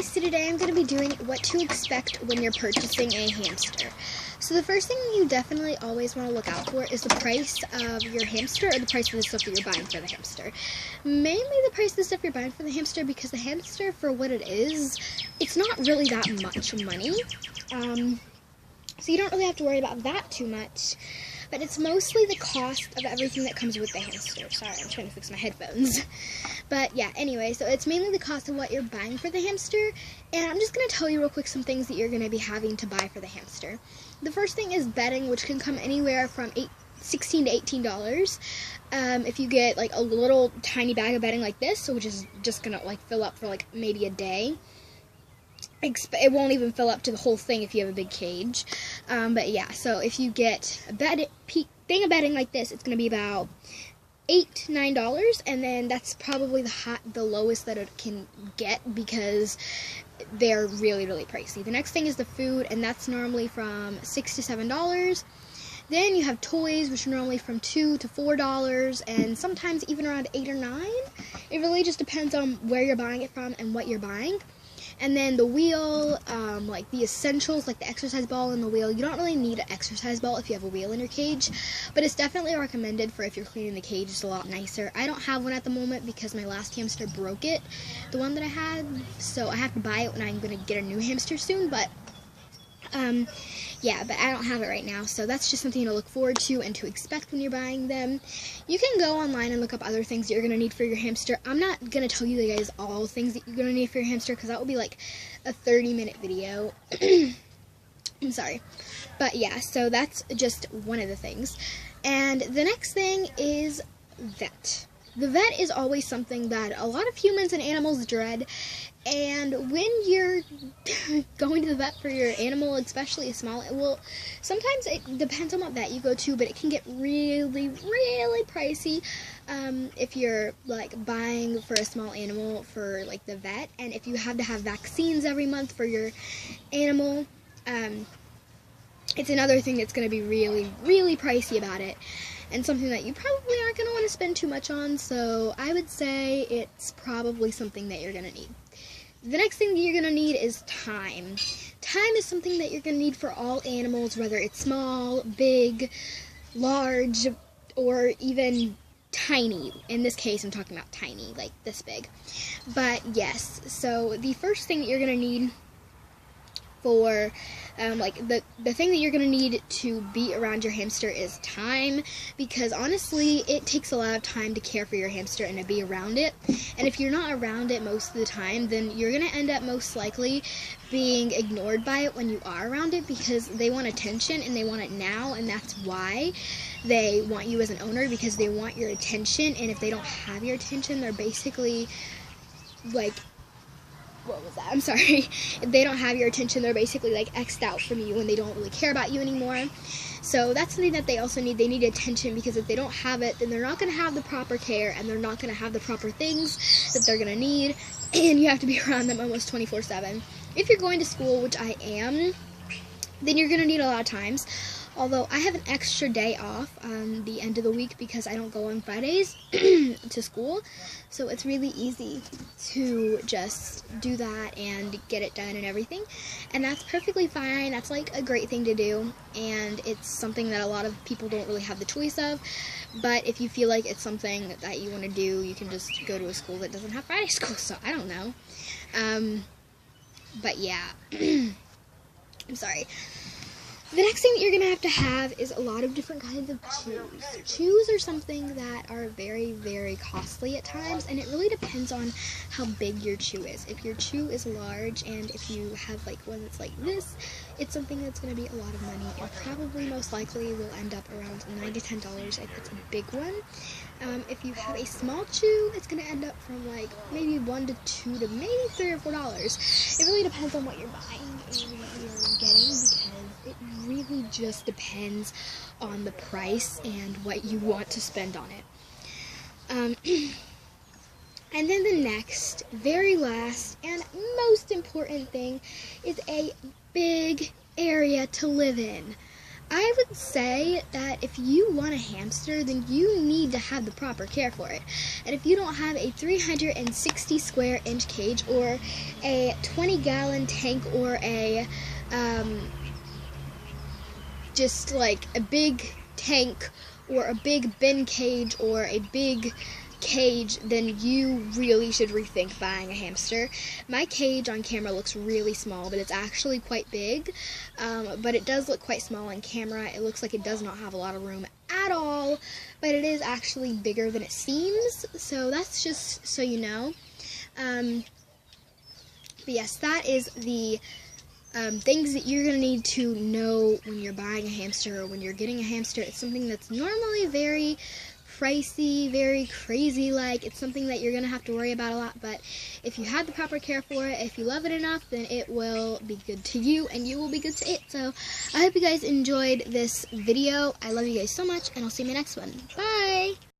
guys, so today I'm going to be doing what to expect when you're purchasing a hamster. So the first thing you definitely always want to look out for is the price of your hamster or the price of the stuff that you're buying for the hamster. Mainly the price of the stuff you're buying for the hamster, because the hamster, for what it is, it's not really that much money. So you don't really have to worry about that too much. But it's mostly the cost of everything that comes with the hamster. Sorry, I'm trying to fix my headphones. But yeah, anyway, so it's mainly the cost of what you're buying for the hamster. And I'm just going to tell you real quick some things that you're going to be having to buy for the hamster. The first thing is bedding, which can come anywhere from $16 to $18. If you get like a little tiny bag of bedding like this, which is just going to like fill up for like maybe a day. It won't even fill up to the whole thing if you have a big cage. But yeah, so if you get a thing of bedding like this, it's going to be about $8 to $9, and then that's probably the lowest that it can get because they're really, really pricey. The next thing is the food, and that's normally from $6 to $7. Then you have toys, which are normally from $2 to $4, and sometimes even around $8 or $9. It really just depends on where you're buying it from and what you're buying. And then the wheel, like the essentials, like the exercise ball and the wheel. You don't really need an exercise ball if you have a wheel in your cage, but it's definitely recommended for if you're cleaning the cage. It's a lot nicer. I don't have one at the moment because my last hamster broke it, the one that I had, so I have to buy it when I'm going to get a new hamster soon, but yeah, but I don't have it right now, so that's just something to look forward to and to expect when you're buying them. You can go online and look up other things that you're going to need for your hamster. I'm not going to tell you guys all things that you're going to need for your hamster, because that will be like a 30-minute video. I'm sorry. But yeah, so that's just one of the things. And the next thing is vet. The vet is always something that a lot of humans and animals dread, and when you're going to the vet for your animal, especially a small, well, sometimes it depends on what vet you go to, but it can get really, really pricey if you're like buying for a small animal for like the vet, and if you have to have vaccines every month for your animal, it's another thing that's going to be really, really pricey about it. And something that you probably aren't going to want to spend too much on, so I would say it's probably something that you're going to need. The next thing that you're going to need is time. Time is something that you're going to need for all animals, whether it's small, big, large, or even tiny. In this case, I'm talking about tiny, like this big. But yes, so the first thing that you're going to need for like the thing that you're going to need to be around your hamster is time, because honestly it takes a lot of time to care for your hamster and to be around it, and if you're not around it most of the time, then you're going to end up most likely being ignored by it when you are around it, because they want attention and they want it now, and that's why they want you as an owner, because they want your attention, and if they don't have your attention, they're basically like, what was that? I'm sorry. If they don't have your attention, they're basically like X'd out from you and they don't really care about you anymore. So that's something that they also need. They need attention, because if they don't have it, then they're not going to have the proper care and they're not going to have the proper things that they're going to need, and you have to be around them almost 24/7. If you're going to school, which I am, then you're going to need a lot of times. Although I have an extra day off on the end of the week because I don't go on Fridays to school, so it's really easy to just do that and get it done and everything, and that's perfectly fine. That's like a great thing to do, and it's something that a lot of people don't really have the choice of, but if you feel like it's something that you want to do, you can just go to a school that doesn't have Friday school, so I don't know. But yeah, I'm sorry. The next thing that you're going to have is a lot of different kinds of chews. Chews are something that are very, very costly at times, and it really depends on how big your chew is. If your chew is large, and if you have like one that's like this, it's something that's going to be a lot of money, and probably most likely will end up around $9 to $10 if it's a big one. If you have a small chew, it's going to end up from like maybe $1 to $2 to maybe $3 or $4. It really depends on what you're buying and what you're getting, because it really just depends on the price and what you want to spend on it. And then the next, very last, and most important thing is a big area to live in. I would say that if you want a hamster, then you need to have the proper care for it. And if you don't have a 360 square inch cage or a 20-gallon tank or a just like a big tank or a big bin cage or a big cage, then you really should rethink buying a hamster. My cage on camera looks really small, but it's actually quite big. But it does look quite small on camera. It looks like it does not have a lot of room at all, but it is actually bigger than it seems. So that's just so you know. But yes, that is the things that you're going to need to know when you're buying a hamster or when you're getting a hamster. It's something that's normally very pricey, very crazy like. It's something that you're going to have to worry about a lot, but if you have the proper care for it, if you love it enough, then it will be good to you and you will be good to it. So I hope you guys enjoyed this video. I love you guys so much, and I'll see you in my next one. Bye!